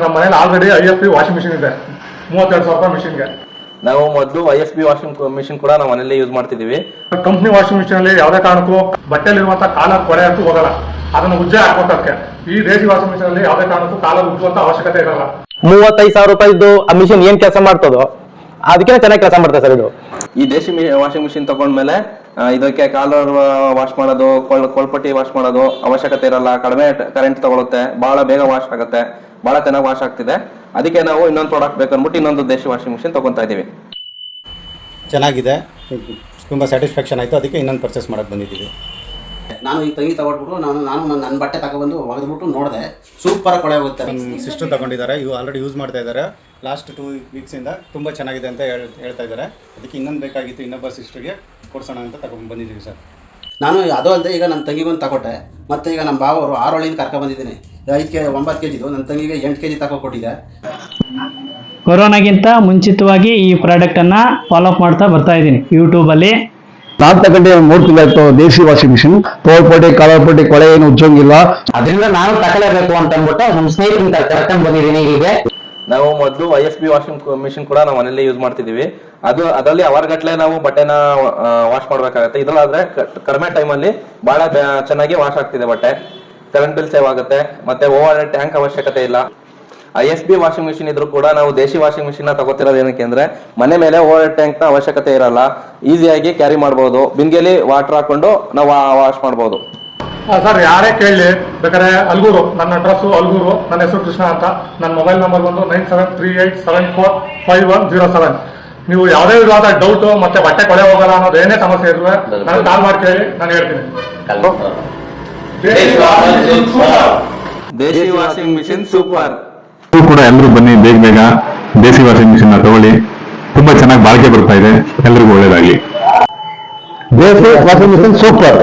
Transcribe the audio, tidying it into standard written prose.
ನಮ್ಮ ಮನೇಲಿ already IFB washing machine ಇದೆ, 32,000 ರೂಪಾಯಿ ಮಿಷಿನ್ಗೆ. ನಾವು ಮೊದಲು IFB ವಾಷಿಂಗ್ ಮಿಷಿನ್ ಕೂಡ ನಾವು ಮನೇಲಿ ಯೂಸ್ ಮಾಡ್ತಿದೀವಿ. ಕಂಪ್ನಿ ವಾಷಿಂಗ್ ಮಿಷಿನ್ ಅಲ್ಲಿ ಯಾವುದೇ ಕಾರಣಕ್ಕೂ ಬಟ್ಟೆಲಿರುವಂತ ಕಾಲರ್ ಕೊಳೆ ಅಂತೂ ಹೋಗಲ್ಲ, ಅದನ್ನು ಉಜ್ಜೆ ಹಾಕೋದಕ್ಕೆ. ಈ ದೇಸಿ ವಾಷಿಂಗ್ ಮಿಷಿನ್ ಅಲ್ಲಿ ಯಾವುದೇ ಕಾರಣಕ್ಕೂ ಕಾಲರ್ ಉಜ್ಜುವಂತ ಅವಶ್ಯಕತೆ ಇರಲ್ಲ. 35,000 ರೂಪಾಯಿದ್ದು ಆ ಮಿಷಿನ್ ಏನ್ ಕೆಲಸ ಮಾಡ್ತದೋ ಅದಕ್ಕೆ ಚೆನ್ನಾಗಿ ಕೆಲಸ ಮಾಡ್ತದೆ ಸರ್. ಇದು ಈ ದೇಶಿ ವಾಷಿಂಗ್ ಮಿಷಿನ್ ತಗೊಂಡ್ಮೇಲೆ ಇದಕ್ಕೆ ಕಾಲರ್ ವಾಶ್ ಮಾಡೋದು, ಕೊಳ್ಪಟ್ಟಿ ವಾಶ್ ಮಾಡೋದು ಅವಶ್ಯಕತೆ ಇರಲ್ಲ. ಕಡಿಮೆ ಕರೆಂಟ್ ತಗೊಳುತ್ತೆ, ಬಹಳ ಬೇಗ ವಾಶ್ ಆಗುತ್ತೆ, ಬಹಳ ಚೆನ್ನಾಗಿ ವಾಶ್ ಆಗ್ತಿದೆ. ಅದಕ್ಕೆ ನಾವು ಇನ್ನೊಂದು ಪ್ರಾಡಕ್ಟ್ ಬೇಕನ್ಬಿಟ್ಟು ಇನ್ನೊಂದು ದೇಶಿ ವಾಷಿಂಗ್ ಮಿಷಿನ್ ತಗೊಂತಾ ಇದೀವಿ. ಚೆನ್ನಾಗಿದೆ, ತುಂಬ ಸ್ಯಾಟಿಸ್ಫ್ಯಾಕ್ಷನ್ ಆಯಿತು, ಅದಕ್ಕೆ ಇನ್ನೊಂದು ಪರ್ಚೇಸ್ ಮಾಡೋಕ್ಕೆ ಬಂದಿದ್ದೀವಿ. ನಾನು ಈ ತಂಗಿ ತಗೊಂಡ್ಬಿಟ್ಟು ನನ್ನ ಬಟ್ಟೆ ತಗೊಬಂದು ಒಗೆದ್ಬಿಟ್ಟು ನೋಡಿದೆ, ಸೂಪರ್ ಕೊಳೆ ಹೋಗುತ್ತೆ. ನನ್ನ ಸಿಸ್ಟರ್ ತಗೊಂಡಿದ್ದಾರೆ, ಇವು ಆಲ್ರೆಡಿ ಯೂಸ್ ಮಾಡ್ತಾ ಇದ್ದಾರೆ. ಲಾಸ್ಟ್ 2 ವೀಕ್ಸಿಂದ ತುಂಬ ಚೆನ್ನಾಗಿದೆ ಅಂತ ಹೇಳ್ತಾ ಇದ್ದಾರೆ. ಅದಕ್ಕೆ ಇನ್ನೊಂದು ಬೇಕಾಗಿತ್ತು, ಇನ್ನೊಬ್ಬ ಸಿಸ್ಟರ್ಗೆ ಕೊಡ್ಸೋಣ ಅಂತ ತಗೊಂಡು ಬಂದಿದ್ದೀವಿ ಸರ್. ನಾನು ಅದು ಅಲ್ಲದೆ ಈಗ ನನ್ನ ತಂಗಿಗೊಂದು ತಗೊಟ್ಟೆ, ಮತ್ತು ಈಗ ನಮ್ಮ ಬಾವರು 6 ಹಳ್ಳಿಯಿಂದ ಕರ್ಕೊಂಡ್ಬಂದಿದ್ದೀನಿ. 9 kg ನನ್ನ ತಂಗಿಗೆ 8 kg ತಗೊಟ್ಟಿದ್ದೆ. ಕೊರೋನಾಗಿಂತ ಮುಂಚಿತವಾಗಿ ಈ ಪ್ರಾಡಕ್ಟನ್ನು ಫಾಲೋಅಪ್ ಮಾಡ್ತಾ ಬರ್ತಾ ಇದ್ದೀನಿ ಯೂಟ್ಯೂಬಲ್ಲಿ. ನಾನು ತಗೊಂಡೆ 3 ತಿಂಗಳಾಯ್ತು ದೇಸಿ ವಾಷಿಂಗ್ ಮಿಷಿನ್. ತೋಳ್ಪಟ್ಟಿ ಕಾಲರ್ಪಟ್ಟಿ ಕೊಳೆ ಏನು ಉಜ್ಜೋಂಗಿಲ್ಲ. ಅದರಿಂದ ನಾನು ತಗೊಳ್ಳೇಬೇಕು ಅಂತ ಅಂದ್ಬಿಟ್ಟು ನಮ್ಮ ಸ್ನೇಹಿತರಿಂದ ಕರ್ಕೊಂಡು ಬಂದಿದ್ದೀನಿ. ಹೀಗೆ ನಾವು ಮೊದಲು IFB ವಾಷಿಂಗ್ ಮಿಷಿನ್ ಕೂಡ ನಾವು ಮನೇಲಿ ಯೂಸ್ ಮಾಡ್ತಿದೀವಿ. ಅದರಲ್ಲಿ ಅವರ್ಗಟ್ಲೆ ನಾವು ಬಟ್ಟೆನ ವಾಶ್ ಮಾಡ್ಬೇಕಾಗತ್ತೆ. ಇದ್ರಲ್ಲಾದ್ರೆ ಕಡಿಮೆ ಟೈಮಲ್ಲಿ ಬಹಳ ಚೆನ್ನಾಗಿ ವಾಶ್ ಆಗ್ತಿದೆ ಬಟ್ಟೆ. ಕರೆಂಟ್ ಬಿಲ್ ಸೇವ್ ಆಗುತ್ತೆ, ಮತ್ತೆ ಓವರ್ ಟ್ಯಾಂಕ್ ಅವಶ್ಯಕತೆ ಇಲ್ಲ. IFB ವಾಷಿಂಗ್ ಮಿಷಿನ್ ಇದ್ರೂ ಕೂಡ ನಾವು ದೇಶಿ ವಾಷಿಂಗ್ ಮಿಷಿನ್ ತಗೋತಿರೋದು ಏನಕ್ಕೆ ಅಂದ್ರೆ ಮನೆ ಮೇಲೆ ಓವರ್ ಟ್ಯಾಂಕ್ ನ ಅವಶ್ಯಕತೆ ಇರಲ್ಲ, ಈಸಿಯಾಗಿ ಕ್ಯಾರಿ ಮಾಡಬಹುದು. ಬಿಂದಿಗೆಲಿ ವಾಟರ್ ಹಾಕೊಂಡು ನಾವು ವಾಶ್ ಮಾಡಬಹುದು. ಸರ್ ಯಾರೇ ಕೇಳಲಿ, ಬೇಕಾದ್ರೆ ಅಲ್ಗೂರು, ನನ್ನ ಅಡ್ರೆಸ್ಸು ಅಲ್ಗೂರು, ನನ್ನ ಹೆಸರು ಕೃಷ್ಣ ಅಂತ. ನನ್ನ ಮೊಬೈಲ್ ನಂಬರ್ ಬಂದು 9738745107. ನೀವು ಯಾವುದೇ ವಿಧವಾದ ಡೌಟು ಮತ್ತೆ ಬಟ್ಟೆ ಕೊಳೆ ಹೋಗಲ್ಲ ಅನ್ನೋದು ಏನೇ ಸಮಸ್ಯೆ ಇದ್ರು ನನಗೆ ಕಾಲ್ ಮಾಡಿ ಕೇಳಿ, ನಾನು ಹೇಳ್ತೀನಿ. ದೇಶಿ ವಾಷಿಂಗ್ ಮಿಷಿನ್ ಸೂಪರ್. ಕೂಡ ಎಲ್ಲರೂ ಬನ್ನಿ, ಬೇಗ ದೇಸಿ ವಾಷಿಂಗ್ ಮಿಷಿನ್ ತಗೊಳ್ಳಿ. ತುಂಬಾ ಚೆನ್ನಾಗಿ ಬಾಳಿಕೆ ಬರ್ತಾ ಇದೆ. ಎಲ್ರಿಗೂ ಒಳ್ಳೇದಾಗ್ಲಿ. ದೇಸಿ ವಾಷಿಂಗ್ ಮಿಷಿನ್ ಸೂಪರ್.